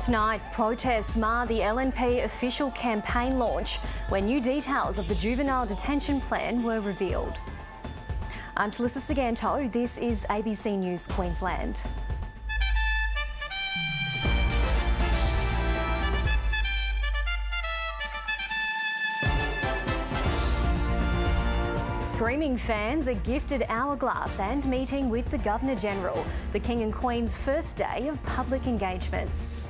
Tonight, protests mar the LNP official campaign launch when new details of the juvenile detention plan were revealed. I'm Talissa Siganto. This is ABC News Queensland. Screaming fans are gifted hourglass and meeting with the Governor-General, the King and Queen's first day of public engagements.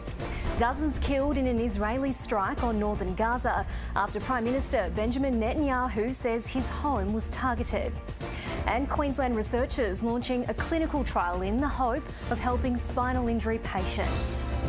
Dozens killed in an Israeli strike on northern Gaza after Prime Minister Benjamin Netanyahu says his home was targeted. And Queensland researchers launching a clinical trial in the hope of helping spinal injury patients.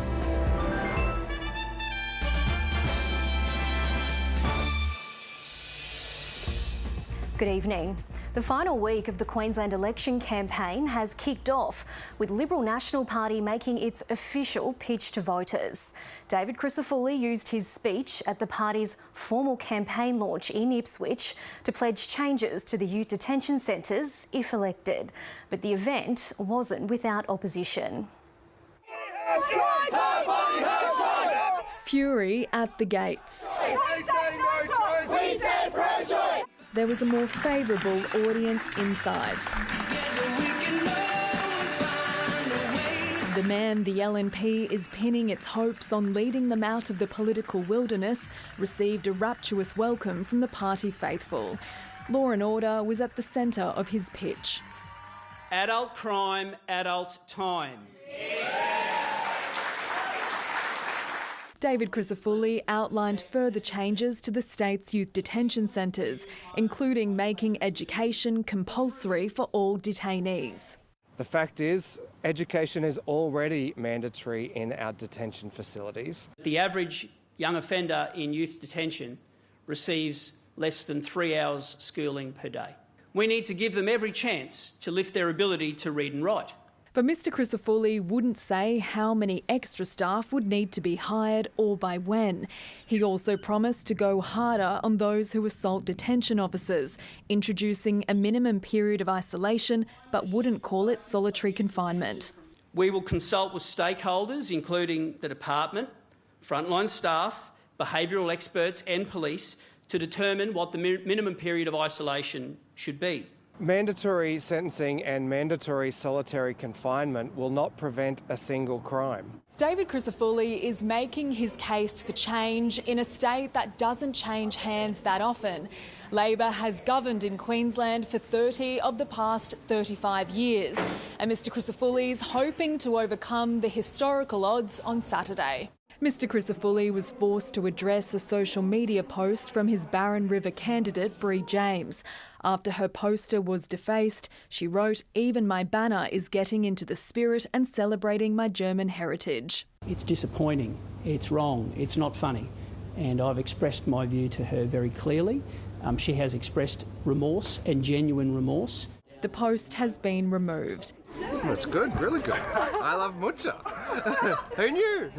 Good evening. The final week of the Queensland election campaign has kicked off, with Liberal National Party making its official pitch to voters. David Crisafulli used his speech at the party's formal campaign launch in Ipswich to pledge changes to the youth detention centres if elected. But the event wasn't without opposition. Fury at the gates. We said pro-choice! There was a more favourable audience inside. The man the LNP is pinning its hopes on leading them out of the political wilderness received a rapturous welcome from the party faithful. Law and order was at the centre of his pitch. Adult crime, adult time. David Crisafulli outlined further changes to the state's youth detention centres, including making education compulsory for all detainees. The fact is, education is already mandatory in our detention facilities. The average young offender in youth detention receives less than 3 hours schooling per day. We need to give them every chance to lift their ability to read and write. But Mr Crisafulli wouldn't say how many extra staff would need to be hired or by when. He also promised to go harder on those who assault detention officers, introducing a minimum period of isolation but wouldn't call it solitary confinement. We will consult with stakeholders, including the department, frontline staff, behavioural experts and police, to determine what the minimum period of isolation should be. Mandatory sentencing and mandatory solitary confinement will not prevent a single crime. David Crisafulli is making his case for change in a state that doesn't change hands that often. Labor has governed in Queensland for 30 of the past 35 years, and Mr Crisafulli is hoping to overcome the historical odds on Saturday. Mr Crisafulli was forced to address a social media post from his Barron River candidate, Bree James. After her poster was defaced, she wrote, "Even my banner is getting into the spirit and celebrating my German heritage." It's disappointing, it's wrong, it's not funny, and I've expressed my view to her very clearly. She has expressed remorse and genuine remorse. The post has been removed. That's good, really good. I love mucha. Who knew?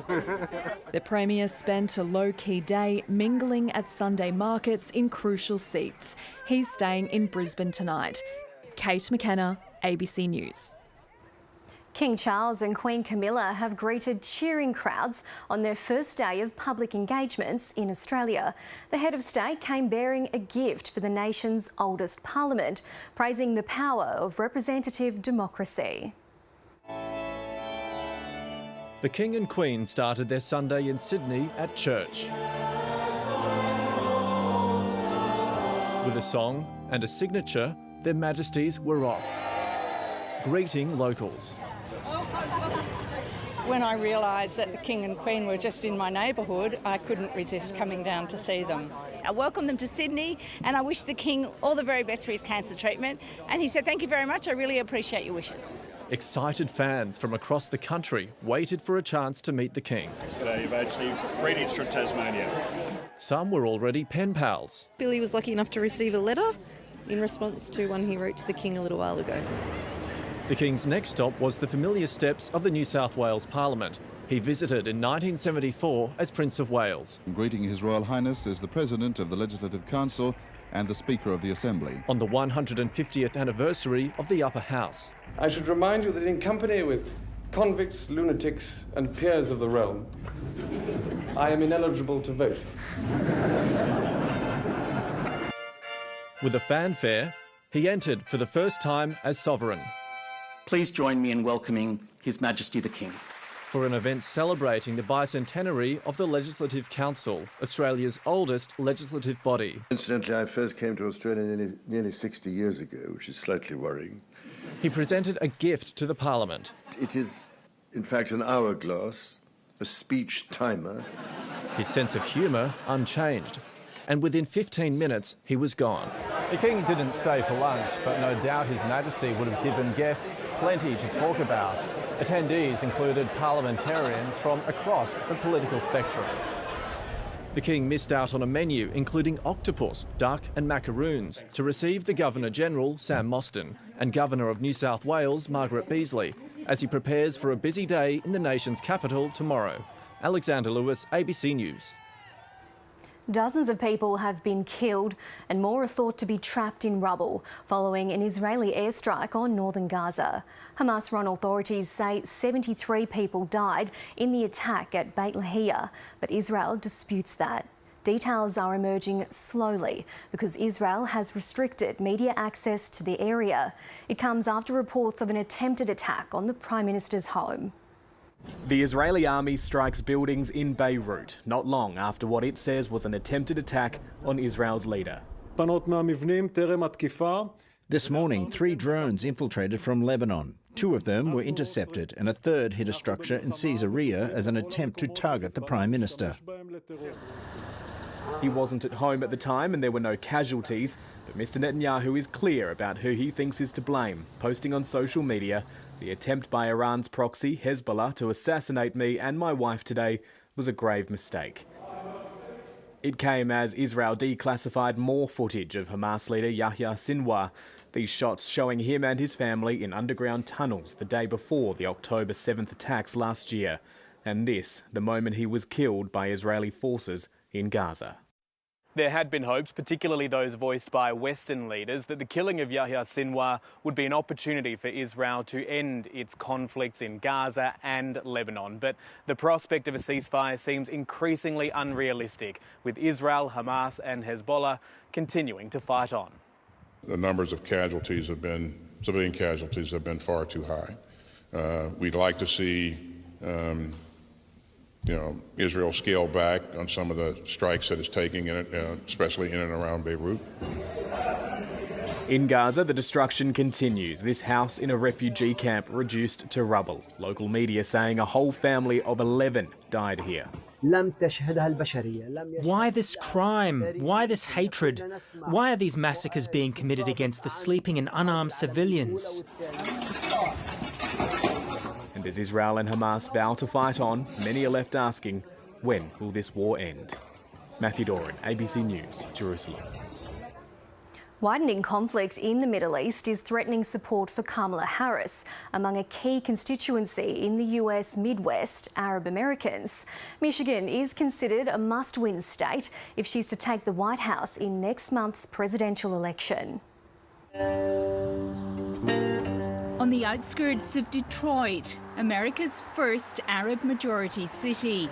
The Premier spent a low-key day mingling at Sunday markets in crucial seats. He's staying in Brisbane tonight. Kate McKenna, ABC News. King Charles and Queen Camilla have greeted cheering crowds on their first day of public engagements in Australia. The head of state came bearing a gift for the nation's oldest parliament, praising the power of representative democracy. The King and Queen started their Sunday in Sydney at church. With a song and a signature, their Majesties were off, greeting locals. When I realised that the King and Queen were just in my neighbourhood, I couldn't resist coming down to see them. I welcome them to Sydney and I wish the King all the very best for his cancer treatment. And he said, "Thank you very much, I really appreciate your wishes." Excited fans from across the country waited for a chance to meet the King. G'day, you've actually greetings from Tasmania. Some were already pen pals. Billy was lucky enough to receive a letter in response to one he wrote to the King a little while ago. The King's next stop was the familiar steps of the New South Wales Parliament. He visited in 1974 as Prince of Wales. Greeting His Royal Highness is the President of the Legislative Council and the Speaker of the Assembly. On the 150th anniversary of the Upper House. I should remind you that in company with convicts, lunatics and peers of the realm, I am ineligible to vote. With a fanfare, he entered for the first time as sovereign. Please join me in welcoming His Majesty the King. For an event celebrating the bicentenary of the Legislative Council, Australia's oldest legislative body. Incidentally, I first came to Australia nearly 60 years ago, which is slightly worrying. He presented a gift to the Parliament. It is, in fact, an hourglass, a speech timer. His sense of humour unchanged, and within 15 minutes he was gone. The King didn't stay for lunch, but no doubt His Majesty would have given guests plenty to talk about. Attendees included parliamentarians from across the political spectrum. The King missed out on a menu including octopus, duck and macaroons to receive the Governor-General, Sam Mostyn, and Governor of New South Wales, Margaret Beazley, as he prepares for a busy day in the nation's capital tomorrow. Alexander Lewis, ABC News. Dozens of people have been killed and more are thought to be trapped in rubble following an Israeli airstrike on northern Gaza. Hamas-run authorities say 73 people died in the attack at Beit Lahia, but Israel disputes that. Details are emerging slowly because Israel has restricted media access to the area. It comes after reports of an attempted attack on the Prime Minister's home. The Israeli army strikes buildings in Beirut, not long after what it says was an attempted attack on Israel's leader. This morning, 3 drones infiltrated from Lebanon. 2 of them were intercepted and a third hit a structure in Caesarea as an attempt to target the Prime Minister. He wasn't at home at the time and there were no casualties, but Mr Netanyahu is clear about who he thinks is to blame, posting on social media, "The attempt by Iran's proxy, Hezbollah, to assassinate me and my wife today was a grave mistake." It came as Israel declassified more footage of Hamas leader Yahya Sinwar, these shots showing him and his family in underground tunnels the day before the October 7th attacks last year, and this the moment he was killed by Israeli forces in Gaza. There had been hopes, particularly those voiced by Western leaders, that the killing of Yahya Sinwar would be an opportunity for Israel to end its conflicts in Gaza and Lebanon. But the prospect of a ceasefire seems increasingly unrealistic, with Israel, Hamas and Hezbollah continuing to fight on. The numbers of casualties civilian casualties have been far too high. We'd like to see Israel scale back on some of the strikes that it's taking, especially in and around Beirut. In Gaza, the destruction continues. This house in a refugee camp reduced to rubble. Local media saying a whole family of 11 died here. Why this crime? Why this hatred? Why are these massacres being committed against the sleeping and unarmed civilians? And as Israel and Hamas vow to fight on, many are left asking, when will this war end? Matthew Doran, ABC News, Jerusalem. Widening conflict in the Middle East is threatening support for Kamala Harris among a key constituency in the US Midwest, Arab Americans. Michigan is considered a must-win state if she's to take the White House in next month's presidential election. On the outskirts of Detroit, America's first Arab-majority city.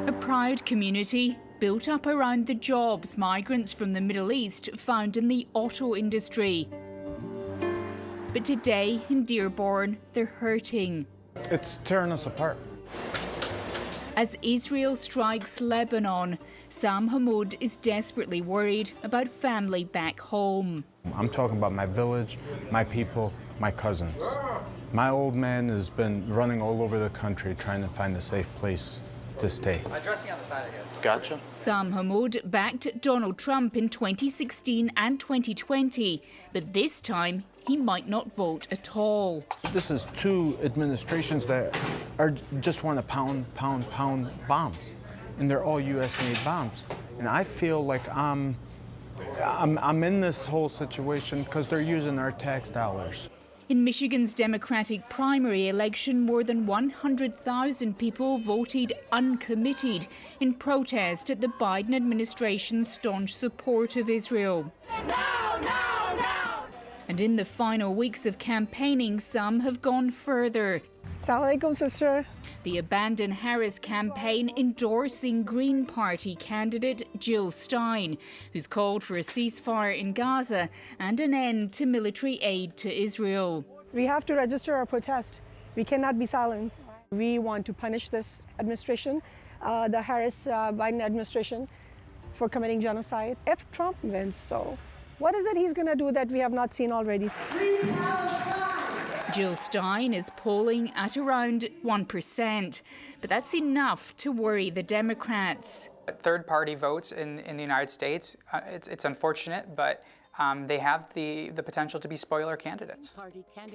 A proud community built up around the jobs migrants from the Middle East found in the auto industry. But today in Dearborn, they're hurting. It's tearing us apart. As Israel strikes Lebanon, Sam Hamoud is desperately worried about family back home. I'm talking about my village, my people, my cousins. My old man has been running all over the country trying to find a safe place to stay. Addressing on the side, I guess. Gotcha. Sam Hamoud backed Donald Trump in 2016 and 2020, but this time he might not vote at all. This is 2 administrations that just want to pound bombs, and they're all U.S.-made bombs. And I feel like I'm in this whole situation because they're using our tax dollars. In Michigan's Democratic primary election, more than 100,000 people voted uncommitted in protest at the Biden administration's staunch support of Israel. And in the final weeks of campaigning, some have gone further. Assalamualaikum, sister. The Abandon Harris campaign endorsing Green Party candidate Jill Stein, who's called for a ceasefire in Gaza and an end to military aid to Israel. We have to register our protest. We cannot be silent. We want to punish this administration, the Harris-Biden administration, for committing genocide. If Trump wins, so what is it he's going to do that we have not seen already? Jill Stein is polling at around 1%, but that's enough to worry the Democrats. Third-party votes in the United States, it's unfortunate, but they have the potential to be spoiler candidates.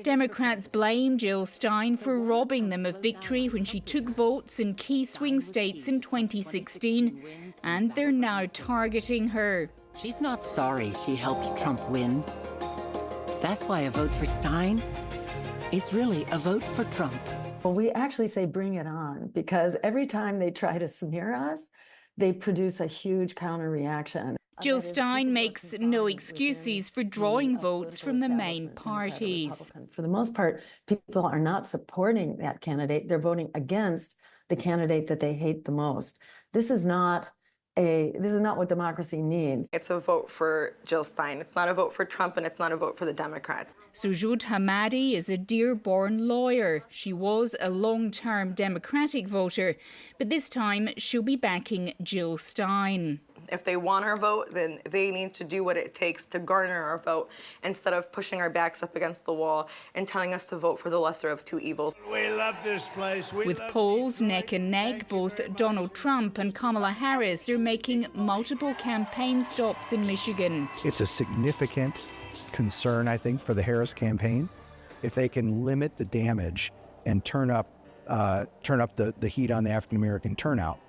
Democrats blame Jill Stein for robbing them of victory when she took votes in key swing states in 2016, and they're now targeting her. She's not sorry she helped Trump win. That's why a vote for Stein is really a vote for Trump. Well, we actually say bring it on, because every time they try to smear us, they produce a huge counter reaction. Jill Stein makes no excuses for drawing votes from the main parties. For the most part, people are not supporting that candidate. They're voting against the candidate that they hate the most. This is not what democracy needs. It's a vote for Jill Stein. It's not a vote for Trump, and it's not a vote for the Democrats. Sujud Hamadi is a Dearborn lawyer. She was a long-term Democratic voter, but this time she'll be backing Jill Stein. If they want our vote, then they need to do what it takes to garner our vote instead of pushing our backs up against the wall and telling us to vote for the lesser of two evils. We love this place. With polls neck and neck, both Donald Trump and Kamala Harris are making multiple campaign stops in Michigan. It's a significant concern, I think, for the Harris campaign. If they can limit the damage and turn up the heat on the African-American turnout,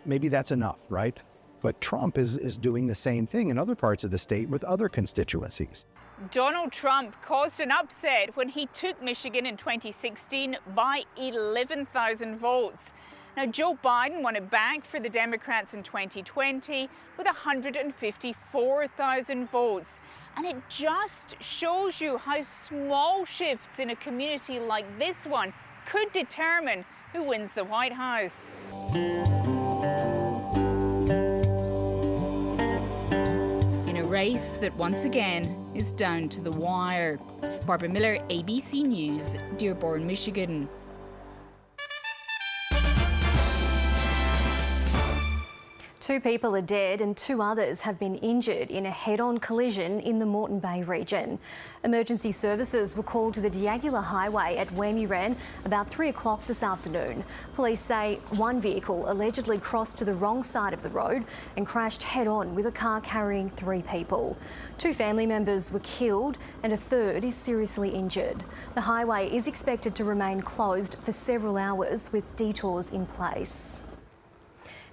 maybe that's enough, right? But Trump is doing the same thing in other parts of the state with other constituencies. Donald Trump caused an upset when he took Michigan in 2016 by 11,000 votes. Now, Joe Biden won it back for the Democrats in 2020 with 154,000 votes. And it just shows you how small shifts in a community like this one could determine who wins the White House. In a race that once again is down to the wire. Barbara Miller, ABC News, Dearborn, Michigan. Two people are dead and two others have been injured in a head-on collision in the Moreton Bay region. Emergency services were called to the Diagula Highway at Wamuran about 3 o'clock this afternoon. Police say one vehicle allegedly crossed to the wrong side of the road and crashed head-on with a car carrying 3 people. 2 family members were killed and a third is seriously injured. The highway is expected to remain closed for several hours with detours in place.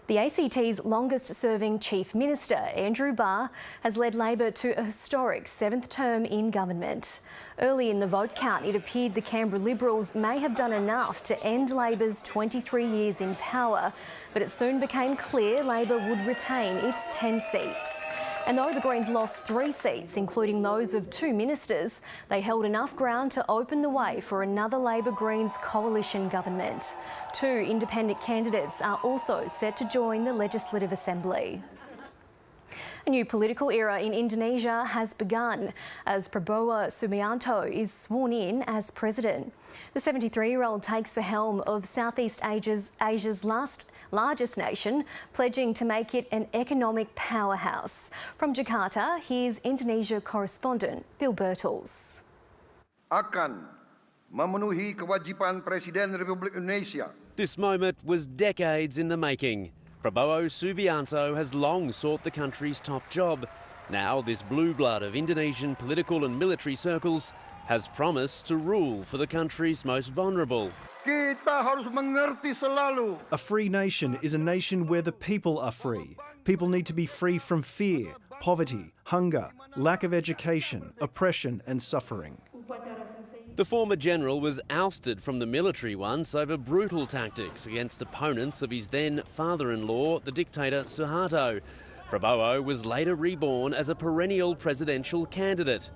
The ACT's longest-serving Chief Minister, Andrew Barr, has led Labor to a historic 7th term in government. Early in the vote count, it appeared the Canberra Liberals may have done enough to end Labor's 23 years in power, but it soon became clear Labor would retain its 10 seats. And though the Greens lost 3 seats, including those of 2 ministers, they held enough ground to open the way for another Labor-Greens coalition government. 2 independent candidates are also set to join the Legislative Assembly. A new political era in Indonesia has begun as Prabowo Subianto is sworn in as president. The 73-year-old takes the helm of Southeast Asia's largest nation, pledging to make it an economic powerhouse. From Jakarta, here's Indonesia correspondent Bill Birtles. Akan memenuhi kewajiban Presiden Republik Indonesia. This moment was decades in the making. Prabowo Subianto has long sought the country's top job. Now this blue blood of Indonesian political and military circles has promised to rule for the country's most vulnerable. A free nation is a nation where the people are free. People need to be free from fear, poverty, hunger, lack of education, oppression and suffering. The former general was ousted from the military once over brutal tactics against opponents of his then father-in-law, the dictator Suharto. Prabowo was later reborn as a perennial presidential candidate.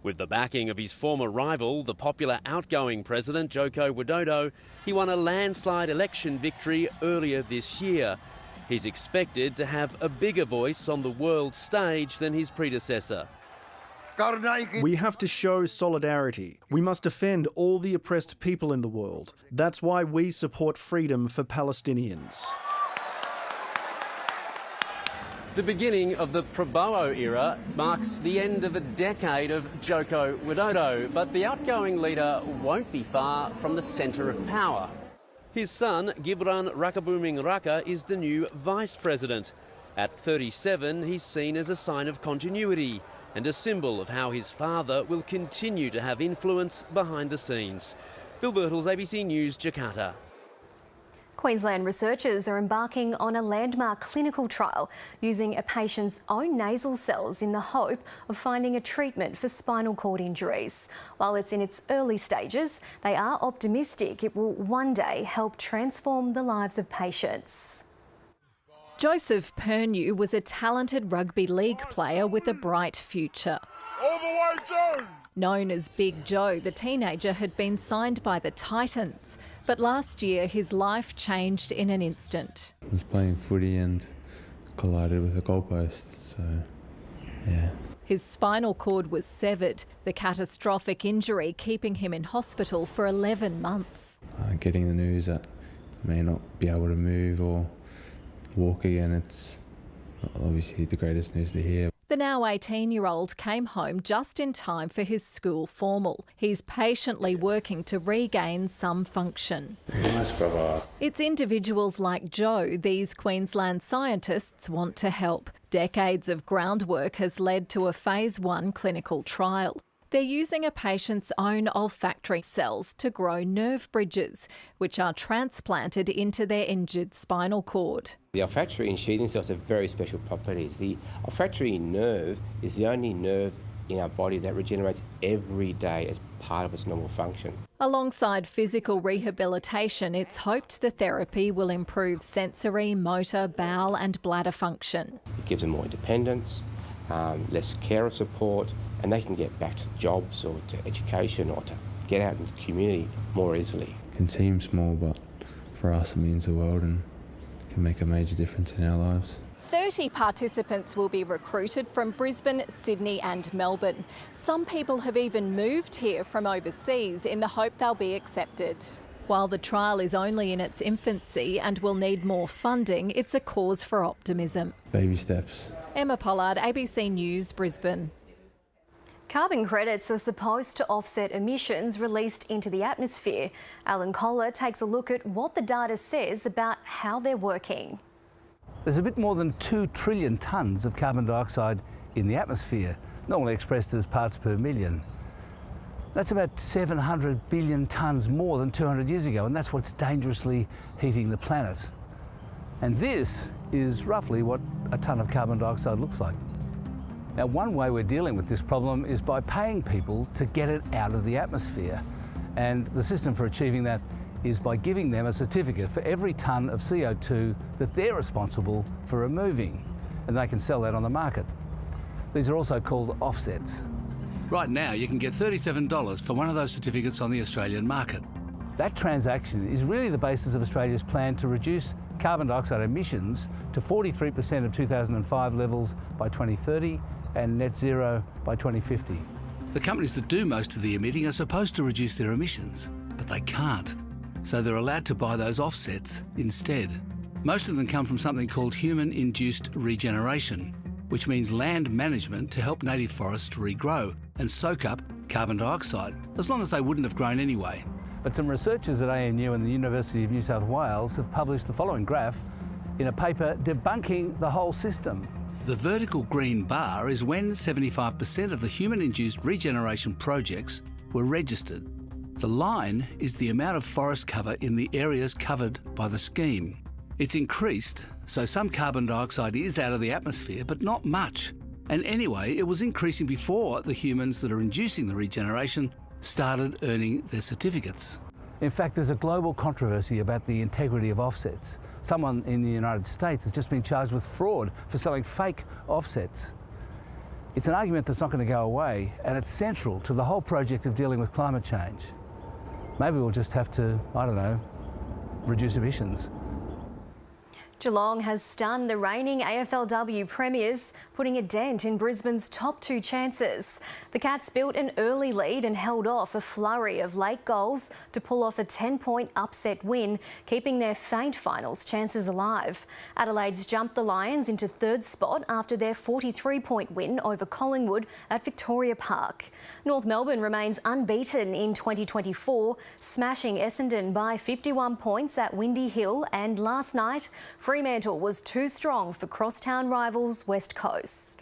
With the backing of his former rival, the popular outgoing president Joko Widodo, he won a landslide election victory earlier this year. He's expected to have a bigger voice on the world stage than his predecessor. We have to show solidarity. We must defend all the oppressed people in the world. That's why we support freedom for Palestinians. The beginning of the Prabowo era marks the end of a decade of Joko Widodo, but the outgoing leader won't be far from the centre of power. His son, Gibran Rakabuming Raka, is the new vice president. At 37, he's seen as a sign of continuity and a symbol of how his father will continue to have influence behind the scenes. Phil Birtles, ABC News, Jakarta. Queensland researchers are embarking on a landmark clinical trial using a patient's own nasal cells in the hope of finding a treatment for spinal cord injuries. While it's in its early stages, they are optimistic it will one day help transform the lives of patients. Joseph Pernew was a talented rugby league player with a bright future. All the way, Joe! Known as Big Joe, the teenager had been signed by the Titans. But last year, his life changed in an instant. I was playing footy and collided with a goalpost, so yeah. His spinal cord was severed, the catastrophic injury keeping him in hospital for 11 months. Getting the news that I may not be able to move or walk again, it's obviously the greatest news to hear. The now 18-year-old came home just in time for his school formal. He's patiently working to regain some function. Nice, brother. It's individuals like Joe these Queensland scientists want to help. Decades of groundwork has led to a Phase 1 clinical trial. They're using a patient's own olfactory cells to grow nerve bridges, which are transplanted into their injured spinal cord. The olfactory and sheathing cells have very special properties. The olfactory nerve is the only nerve in our body that regenerates every day as part of its normal function. Alongside physical rehabilitation, it's hoped the therapy will improve sensory, motor, bowel and bladder function. It gives them more independence, less carer support, and they can get back to jobs or to education or to get out into the community more easily. It can seem small, but for us it means the world and can make a major difference in our lives. 30 participants will be recruited from Brisbane, Sydney and Melbourne. Some people have even moved here from overseas in the hope they'll be accepted. While the trial is only in its infancy and will need more funding, it's a cause for optimism. Baby steps. Emma Pollard, ABC News, Brisbane. Carbon credits are supposed to offset emissions released into the atmosphere. Alan Kohler takes a look at what the data says about how they're working. There's a bit more than 2 trillion tonnes of carbon dioxide in the atmosphere, normally expressed as parts per million. That's about 700 billion tonnes more than 200 years ago, and that's what's dangerously heating the planet. And this is roughly what a tonne of carbon dioxide looks like. Now, one way we're dealing with this problem is by paying people to get it out of the atmosphere. And the system for achieving that is by giving them a certificate for every tonne of CO2 that they're responsible for removing. And they can sell that on the market. These are also called offsets. Right now, you can get $37 for one of those certificates on the Australian market. That transaction is really the basis of Australia's plan to reduce carbon dioxide emissions to 43% of 2005 levels by 2030 and net zero by 2050. The companies that do most of the emitting are supposed to reduce their emissions, but they can't. So they're allowed to buy those offsets instead. Most of them come from something called human-induced regeneration, which means land management to help native forests regrow and soak up carbon dioxide, as long as they wouldn't have grown anyway. But some researchers at ANU and the University of New South Wales have published the following graph in a paper debunking the whole system. The vertical green bar is when 75% of the human-induced regeneration projects were registered. The line is the amount of forest cover in the areas covered by the scheme. It's increased, so some carbon dioxide is out of the atmosphere, but not much. And anyway, it was increasing before the humans that are inducing the regeneration started earning their certificates. In fact, there's a global controversy about the integrity of offsets. Someone in the United States has just been charged with fraud for selling fake offsets. It's an argument that's not going to go away, and it's central to the whole project of dealing with climate change. Maybe we'll just have to, I don't know, reduce emissions. Geelong has stunned the reigning AFLW premiers, putting a dent in Brisbane's top two chances. The Cats built an early lead and held off a flurry of late goals to pull off a 10-point upset win, keeping their faint finals chances alive. Adelaide's jumped the Lions into third spot after their 43-point win over Collingwood at Victoria Park. North Melbourne remains unbeaten in 2024, smashing Essendon by 51 points at Windy Hill, and last night, Fremantle was too strong for crosstown rivals West Coast.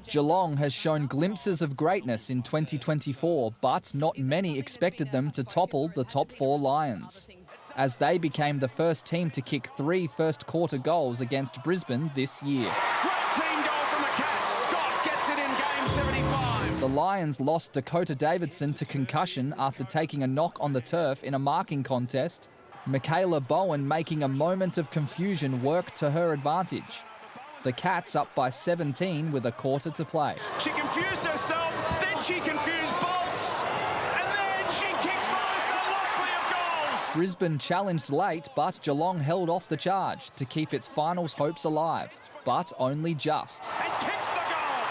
Geelong has shown glimpses of greatness in 2024, but not many expected them to topple the top four Lions, as they became the first team to kick 3 first-quarter goals against Brisbane this year. Great team goal from the Cats. Scott gets it in game 75. The Lions lost Dakota Davidson to concussion after taking a knock on the turf in a marking contest. Michaela Bowen, making a moment of confusion, work to her advantage. The Cats up by 17 with a quarter to play. She confused herself, then she confused Bolts, and then she kicks the most unlikely of goals. Brisbane challenged late, but Geelong held off the charge to keep its finals hopes alive, but only just. And kicks the goal.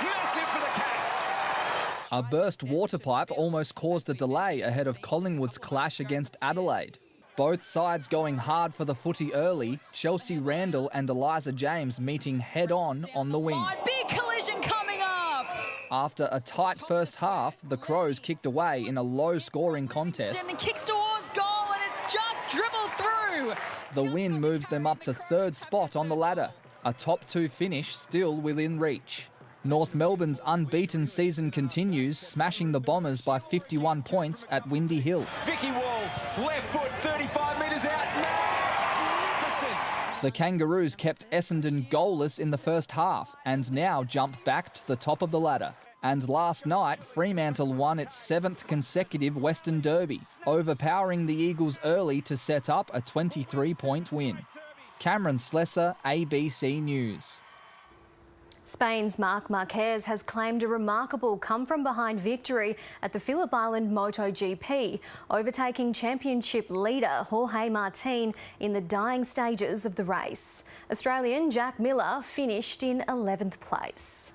Here's it for the Cats. A burst water pipe almost caused a delay ahead of Collingwood's clash against Adelaide. Both sides going hard for the footy early, Chelsea Randall and Eliza James meeting head-on on the wing. Big collision coming up! After a tight first half, the Crows kicked away in a low-scoring contest. And the kicks towards goal, and it's just dribbled through! The win moves them up to third spot on the ladder, a top 2 finish still within reach. North Melbourne's unbeaten season continues, smashing the Bombers by 51 points at Windy Hill. Vicky Wall, left foot, 35 metres out. Magnificent! The Kangaroos kept Essendon goalless in the first half and now jump back to the top of the ladder. And last night, Fremantle won its 7th consecutive Western Derby, overpowering the Eagles early to set up a 23-point win. Cameron Slesser, ABC News. Spain's Marc Marquez has claimed a remarkable come-from-behind victory at the Phillip Island MotoGP, overtaking championship leader Jorge Martin in the dying stages of the race. Australian Jack Miller finished in 11th place.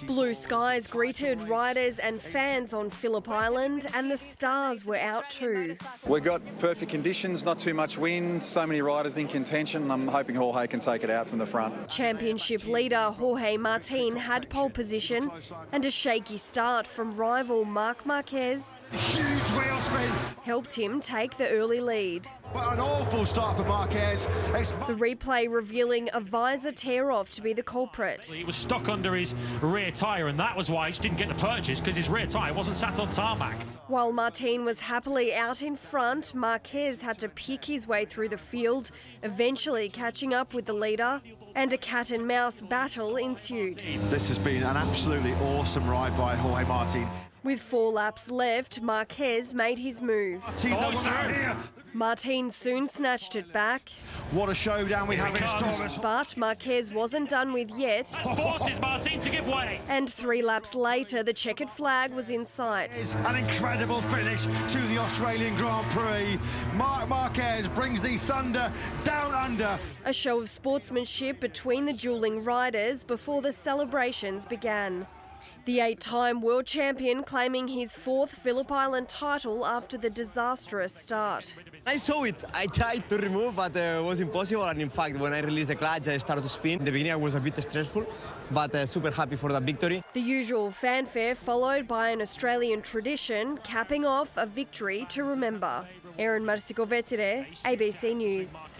Blue skies greeted riders and fans on Phillip Island, and the stars were out too. We've got perfect conditions, not too much wind, so many riders in contention. I'm hoping Jorge can take it out from the front. Championship leader Jorge Martin had pole position, and a shaky start from rival Marc Marquez Huge wheel spin. helped him take the early lead. But an awful start for Marquez. The replay revealing a visor tear-off to be the culprit. He was stuck under his rear tyre, and that was why he didn't get the purchase, because his rear tyre wasn't sat on tarmac. While Martin was happily out in front, Marquez had to pick his way through the field, eventually catching up with the leader, and a cat-and-mouse battle ensued. This has been an absolutely awesome ride by Jorge Martin. With 4 laps left, Marquez made his move. Martin soon snatched it back. What a showdown we have in Thomas. But Marquez wasn't done with yet. Forces Martin to give way. And 3 laps later, the checkered flag was in sight. An incredible finish to the Australian Grand Prix. Marc Marquez brings the thunder down under. A show of sportsmanship between the dueling riders before the celebrations began. The 8-time world champion claiming his 4th Phillip Island title after the disastrous start. I saw it. I tried to remove, but it was impossible. And in fact, when I released the clutch, I started to spin. In the beginning, I was a bit stressful, but super happy for the victory. The usual fanfare followed by an Australian tradition, capping off a victory to remember. Erin Marsicovetire, ABC News.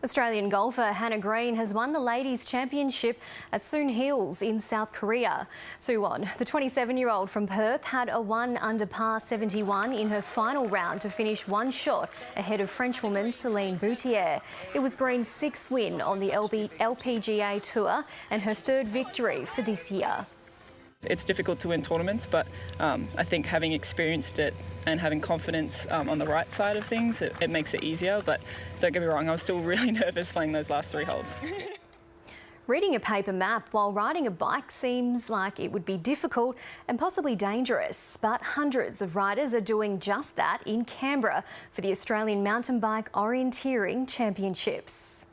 Australian golfer Hannah Green has won the Ladies' Championship at Soon Hills in South Korea. Suwon, the 27-year-old from Perth, had a 1 under par 71 in her final round to finish 1 shot ahead of Frenchwoman Celine Boutier. It was Green's 6th win on the LPGA Tour and her 3rd victory for this year. It's difficult to win tournaments, but I think having experienced it and having confidence on the right side of things, it makes it easier. But don't get me wrong, I was still really nervous playing those last 3 holes. Reading a paper map while riding a bike seems like it would be difficult and possibly dangerous, but hundreds of riders are doing just that in Canberra for the Australian Mountain Bike Orienteering Championships.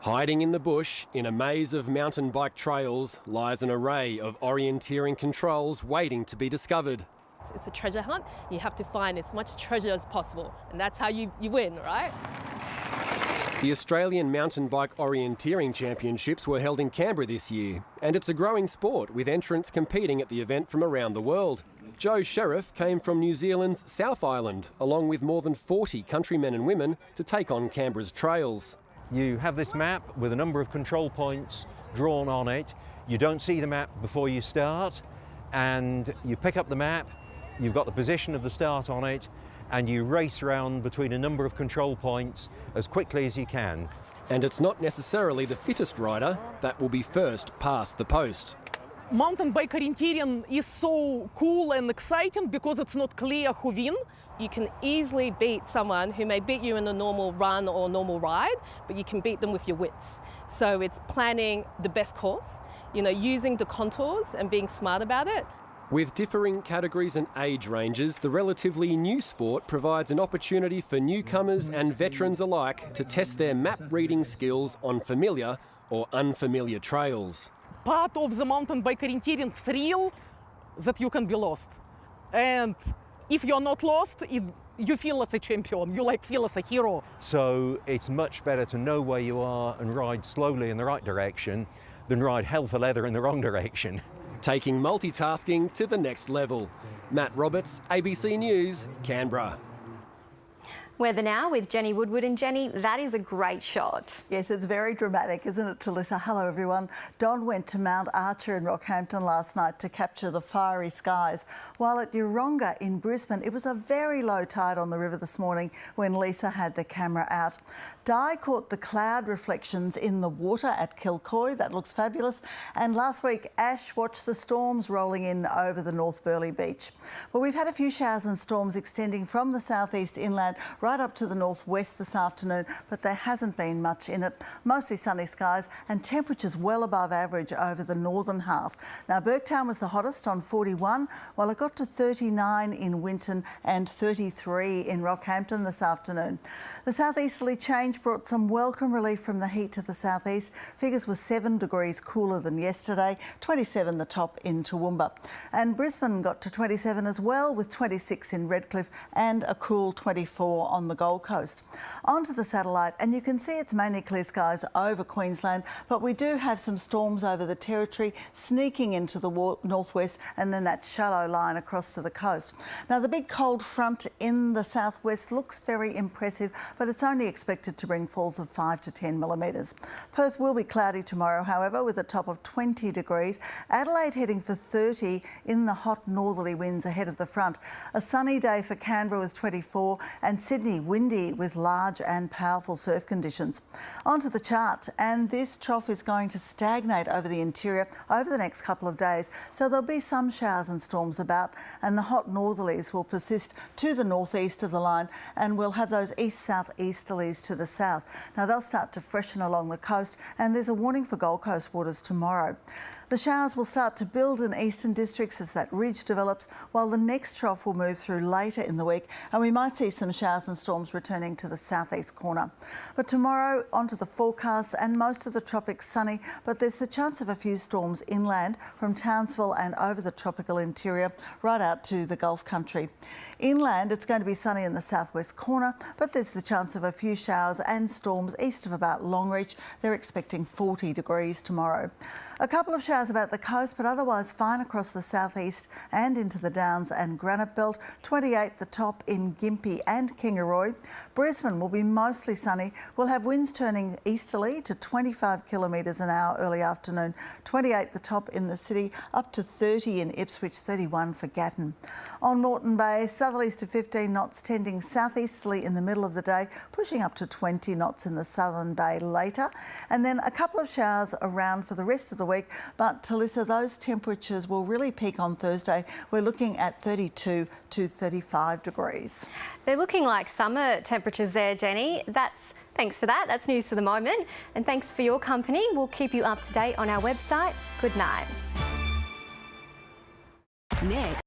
Hiding in the bush, in a maze of mountain bike trails, lies an array of orienteering controls waiting to be discovered. It's a treasure hunt. You have to find as much treasure as possible, and that's how you win, right? The Australian Mountain Bike Orienteering Championships were held in Canberra this year, and it's a growing sport with entrants competing at the event from around the world. Joe Sheriff came from New Zealand's South Island, along with more than 40 countrymen and women to take on Canberra's trails. You have this map with a number of control points drawn on it. You don't see the map before you start, and you pick up the map, you've got the position of the start on it, and you race around between a number of control points as quickly as you can. And it's not necessarily the fittest rider that will be first past the post. Mountain bike orienteering is so cool and exciting because it's not clear who wins. You can easily beat someone who may beat you in a normal run or normal ride, but you can beat them with your wits. So it's planning the best course, using the contours and being smart about it. With differing categories and age ranges, the relatively new sport provides an opportunity for newcomers and veterans alike to test their map reading skills on familiar or unfamiliar trails. Part of the mountain bike orienteering thrill that you can be lost. And if you're not lost, you feel as a champion, you feel as a hero. So it's much better to know where you are and ride slowly in the right direction than ride hell for leather in the wrong direction. Taking multitasking to the next level. Matt Roberts, ABC News, Canberra. Weather now with Jenny Woodward. And Jenny, that is a great shot. Yes, it's very dramatic, isn't it, Talissa? Hello, everyone. Don went to Mount Archer in Rockhampton last night to capture the fiery skies, while at Yeronga in Brisbane, it was a very low tide on the river this morning when Lisa had the camera out. Di caught the cloud reflections in the water at Kilcoy. That looks fabulous. And last week, Ash watched the storms rolling in over the North Burleigh beach. Well, we've had a few showers and storms extending from the southeast inland right up to the northwest this afternoon, but there hasn't been much in it. Mostly sunny skies and temperatures well above average over the northern half. Now, Burketown was the hottest on 41, while it got to 39 in Winton and 33 in Rockhampton this afternoon. The southeasterly change brought some welcome relief from the heat to the southeast. Figures were 7 degrees cooler than yesterday, 27 the top in Toowoomba. And Brisbane got to 27 as well, with 26 in Redcliffe and a cool 24 on the Gold Coast. Onto the satellite, and you can see it's mainly clear skies over Queensland, but we do have some storms over the Territory sneaking into the northwest, and then that shallow line across to the coast. Now, the big cold front in the southwest looks very impressive, but it's only expected to bring falls of 5 to 10 millimetres. Perth will be cloudy tomorrow, however, with a top of 20 degrees. Adelaide heading for 30 in the hot northerly winds ahead of the front. A sunny day for Canberra with 24, and Sydney windy with large and powerful surf conditions. Onto the chart, and this trough is going to stagnate over the interior over the next couple of days, so there'll be some showers and storms about, and the hot northerlies will persist to the northeast of the line, and we'll have those east-southeasterlies to the south. Now, they'll start to freshen along the coast, and there's a warning for Gold Coast waters tomorrow. The showers will start to build in eastern districts as that ridge develops, while the next trough will move through later in the week, and we might see some showers and storms returning to the southeast corner. But tomorrow, onto the forecast, and most of the tropics sunny, but there's the chance of a few storms inland from Townsville and over the tropical interior right out to the Gulf country. Inland, it's going to be sunny in the southwest corner, but there's the chance of a few showers and storms east of about Longreach. They're expecting 40 degrees tomorrow. A couple of showers about the coast, but otherwise fine across the southeast and into the Downs and Granite Belt. 28 the top in Gympie and Kingaroy. Brisbane will be mostly sunny. We'll have winds turning easterly to 25 kilometres an hour early afternoon. 28 the top in the city, up to 30 in Ipswich, 31 for Gatton. On Moreton Bay, southerlies to 15 knots, tending southeasterly in the middle of the day, pushing up to 20 knots in the southern bay later. And then a couple of showers around for the rest of the week, but But Talissa, those temperatures will really peak on Thursday. We're looking at 32 to 35 degrees. They're looking like summer temperatures there, Jenny. Thanks for that. That's news for the moment. And thanks for your company. We'll keep you up to date on our website. Good night. Next.